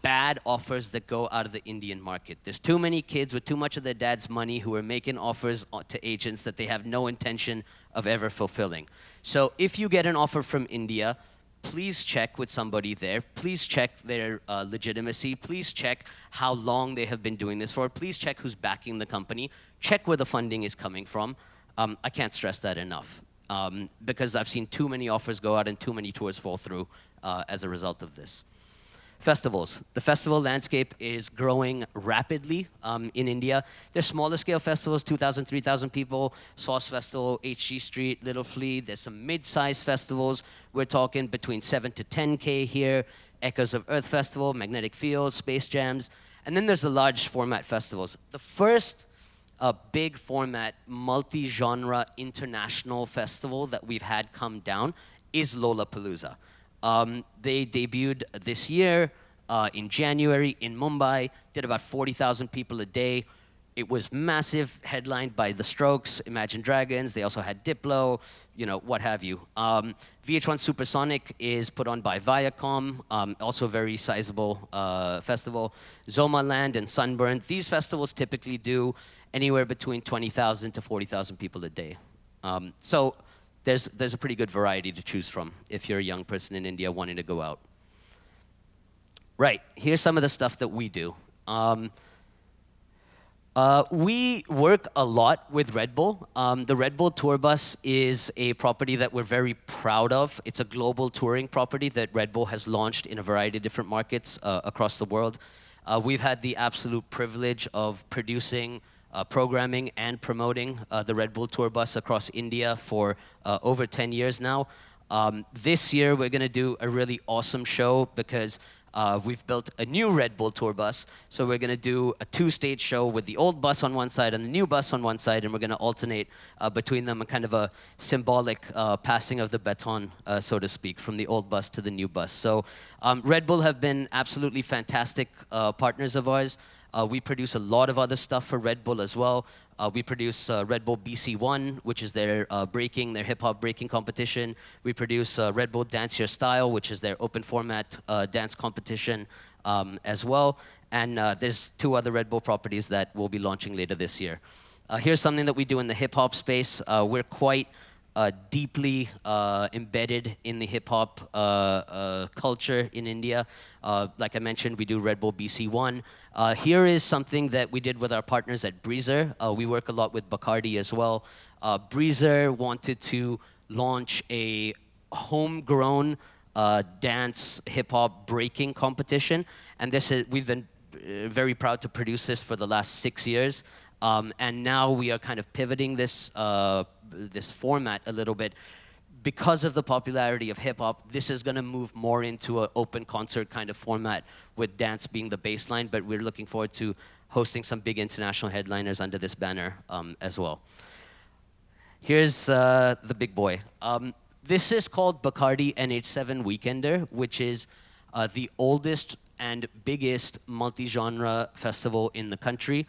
bad offers that go out of the Indian market. There's too many kids with too much of their dad's money who are making offers to agents that they have no intention of ever fulfilling. So if you get an offer from India, please check with somebody there. Please check their legitimacy. Please check how long they have been doing this for. Please check who's backing the company. Check where the funding is coming from. I can't stress that enough because I've seen too many offers go out and too many tours fall through as a result of this. Festivals. The festival landscape is growing rapidly in India. There's smaller scale festivals, 2,000, 3,000 people, Sauce Festival, HG Street, Little Flea. There's some mid-sized festivals. We're talking between 7 to 10K here. Echoes of Earth Festival, Magnetic Fields, Space Jams. And then there's the large format festivals. The first big format, multi-genre international festival that we've had come down is Lollapalooza. They debuted this year in January in Mumbai, did about 40,000 people a day. It was massive, headlined by The Strokes, Imagine Dragons. They also had Diplo, you know, what have you. VH1 Supersonic is put on by Viacom, also a very sizable festival. Zomaland and Sunburn. These festivals typically do anywhere between 20,000 to 40,000 people a day. So there's a pretty good variety to choose from if you're a young person in India wanting to go out. Right, here's some of the stuff that we do. We work a lot with Red Bull. The Red Bull Tour Bus is a property that we're very proud of. It's a global touring property that Red Bull has launched in a variety of different markets across the world. We've had the absolute privilege of producing programming and promoting the Red Bull Tour Bus across India for over 10 years now. This year, we're going to do a really awesome show because we've built a new Red Bull Tour Bus. So we're going to do a two-stage show with the old bus on one side and the new bus on one side, and we're going to alternate between them, a kind of a symbolic passing of the baton, so to speak, from the old bus to the new bus. So Red Bull have been absolutely fantastic partners of ours. We produce a lot of other stuff for Red Bull as well. We produce Red Bull BC1, which is their their hip-hop breaking competition. We produce Red Bull Dance Your Style, which is their open format dance competition as well. And there's 2 other Red Bull properties that we'll be launching later this year. Here's something that we do in the hip-hop space. We're quite deeply embedded in the hip-hop culture in India. Like I mentioned, we do Red Bull BC1. Here is something that we did with our partners at Breezer. We work a lot with Bacardi as well. Breezer wanted to launch a homegrown dance hip-hop breaking competition, and we've been very proud to produce this for the last 6 years. And now we are kind of pivoting this this format a little bit. Because of the popularity of hip-hop, this is going to move more into an open concert kind of format with dance being the baseline, but we're looking forward to hosting some big international headliners under this banner as well. Here's the big boy. This is called Bacardi NH7 Weekender, which is the oldest and biggest multi-genre festival in the country.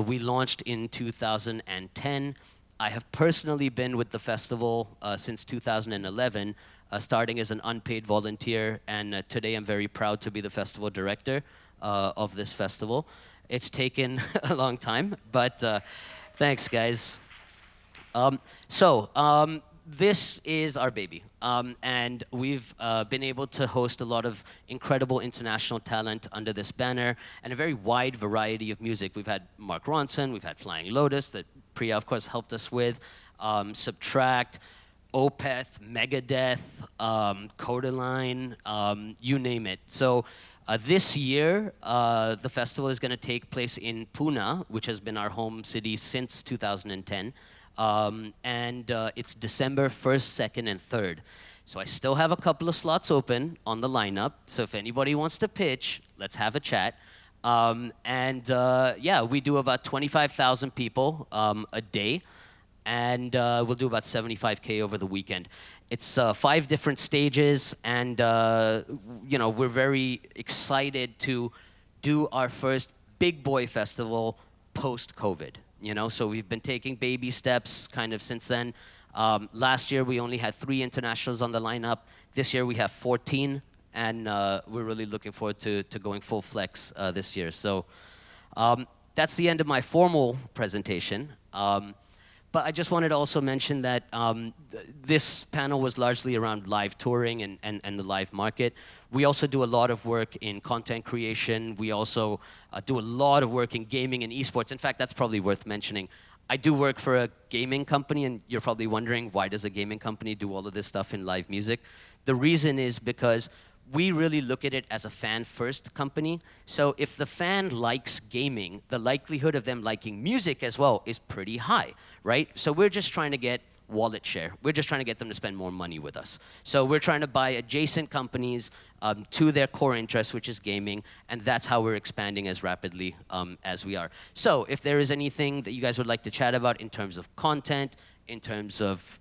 We launched in 2010. I have personally been with the festival since 2011, starting as an unpaid volunteer, and today I'm very proud to be the festival director of this festival. It's taken a long time, but thanks, guys. This is our baby, and we've been able to host a lot of incredible international talent under this banner and a very wide variety of music. We've had Mark Ronson, we've had Flying Lotus that Priya, of course, helped us with, Subtract, Opeth, Megadeth, Codaline, you name it. So this year, the festival is going to take place in Pune, which has been our home city since 2010. It's December 1st, 2nd, and 3rd. So I still have a couple of slots open on the lineup. So if anybody wants to pitch, let's have a chat. Yeah, we do about 25,000 people a day, and we'll do about 75K over the weekend. It's 5 different stages, and we're very excited to do our first big boy festival post-COVID. So we've been taking baby steps kind of since then. Last year we only had 3 internationals on the lineup. This year we have 14, and we're really looking forward to going full flex this year. So that's the end of my formal presentation. But I just wanted to also mention that this panel was largely around live touring and the live market. We also do a lot of work in content creation. We also do a lot of work in gaming and esports. In fact, that's probably worth mentioning. I do work for a gaming company, and you're probably wondering, why does a gaming company do all of this stuff in live music? The reason is because we really look at it as a fan-first company. So if the fan likes gaming, the likelihood of them liking music as well is pretty high, right? So we're just trying to get wallet share. We're just trying to get them to spend more money with us. So we're trying to buy adjacent companies to their core interest, which is gaming, and that's how we're expanding as rapidly as we are. So if there is anything that you guys would like to chat about in terms of content, in terms of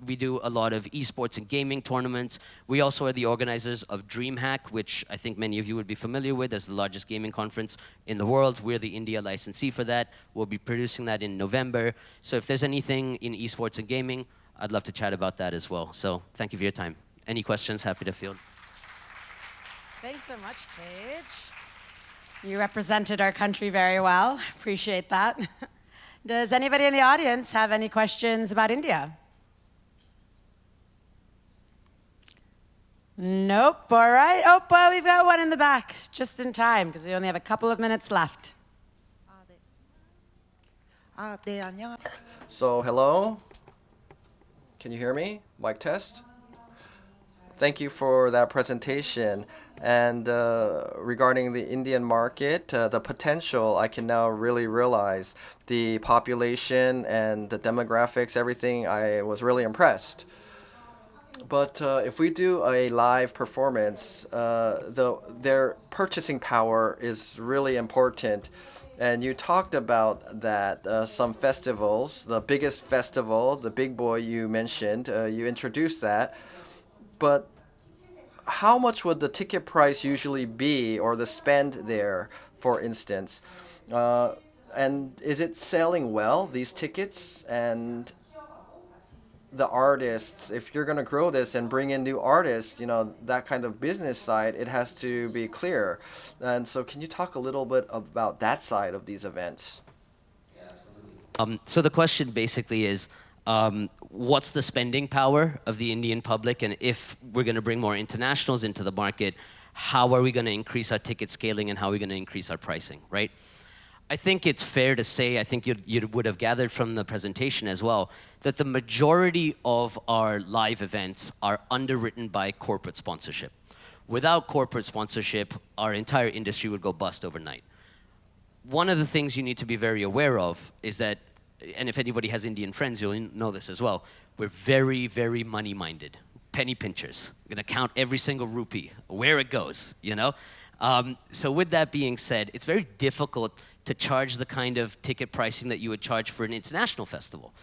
we do a lot of esports and gaming tournaments. We also are the organizers of DreamHack, which I think many of you would be familiar with as the largest gaming conference in the world. We're the India licensee for that. We'll be producing that in November. So if there's anything in esports and gaming, I'd love to chat about that as well. So thank you for your time. Any questions? Happy to field. Thanks so much, Tej. You represented our country very well. Appreciate that. Does anybody in the audience have any questions about India? Nope, all right. Oh, well, we've got one in the back, just in time, because we only have a couple of minutes left. So, hello? Can you hear me? Mic test? Thank you for that presentation. And regarding the Indian market, the potential, I can now really realize the population and the demographics, everything. I was really impressed. But if we do a live performance, their purchasing power is really important. And you talked about that some festivals, the biggest festival, the Big Boy you mentioned, you introduced that. But how much would the ticket price usually be, or the spend there, for instance? And is it selling well, these tickets? And the artists, if you're going to grow this and bring in new artists, that kind of business side, it has to be clear. And so can you talk a little bit about that side of these events? So the question basically is, what's the spending power of the Indian public? And if we're going to bring more internationals into the market, how are we going to increase our ticket scaling, and how are we going to increase our pricing, right? I think it's fair to say, I think you would have gathered from the presentation as well, that the majority of our live events are underwritten by corporate sponsorship. Without corporate sponsorship, our entire industry would go bust overnight. One of the things you need to be very aware of is that, and if anybody has Indian friends, you'll know this as well, we're very, very money-minded, penny pinchers. We're going to count every single rupee, where it goes, So with that being said, it's very difficult to charge the kind of ticket pricing that you would charge for an international festival.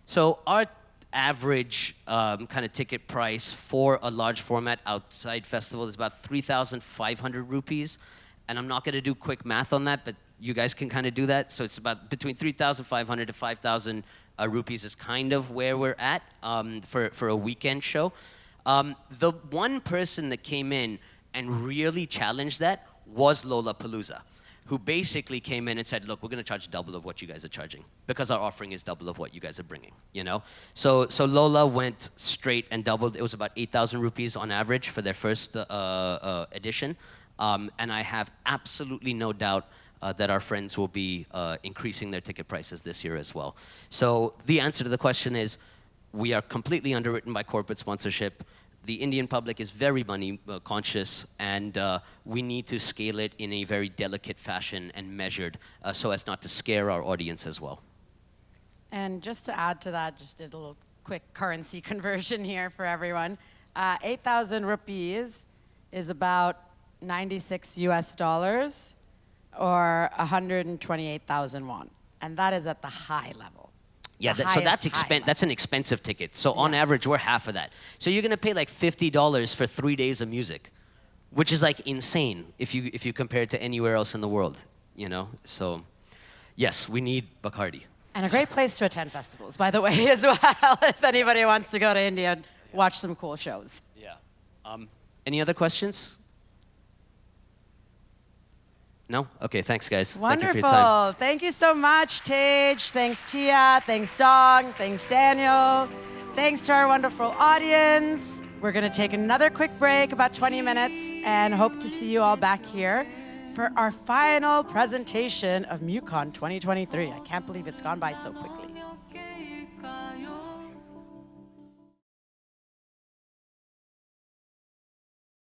So our average kind of ticket price for a large format outside festival is about 3,500 rupees. And I'm not going to do quick math on that, but you guys can kind of do that. So it's about between 3,500 to 5,000 rupees is kind of where we're at for a weekend show. The one person that came in and really challenged that was Lollapalooza, who basically came in and said, look, we're going to charge double of what you guys are charging because our offering is double of what you guys are bringing, So Lola went straight and doubled. It was about 8,000 rupees on average for their first edition. And I have absolutely no doubt that our friends will be increasing their ticket prices this year as well. So the answer to the question is, we are completely underwritten by corporate sponsorship. The Indian public is very money conscious, and we need to scale it in a very delicate fashion and measured so as not to scare our audience as well. And just to add to that, just did a little quick currency conversion here for everyone. 8,000 rupees is about $96 US. or 128,000 won. And that is at the high level. Yeah, The so highest that's an expensive ticket. So on Yes. average, we're half of that. So you're gonna pay like $50 for 3 days of music, which is like insane if you compare it to anywhere else in the world, you know? So yes, we need Bacardi. And a great place to attend festivals, by the way, as well, if anybody wants to go to India and watch some cool shows. Yeah. Any other questions? No? Okay, thanks guys. Thank you for your time. Wonderful. Thank you so much, Tej. Thanks, Tia. Thanks, Dong. Thanks, Daniel. Thanks to our wonderful audience. We're going to take another quick break, about 20 minutes, and hope to see you all back here for our final presentation of MUCON 2023. I can't believe it's gone by so quickly.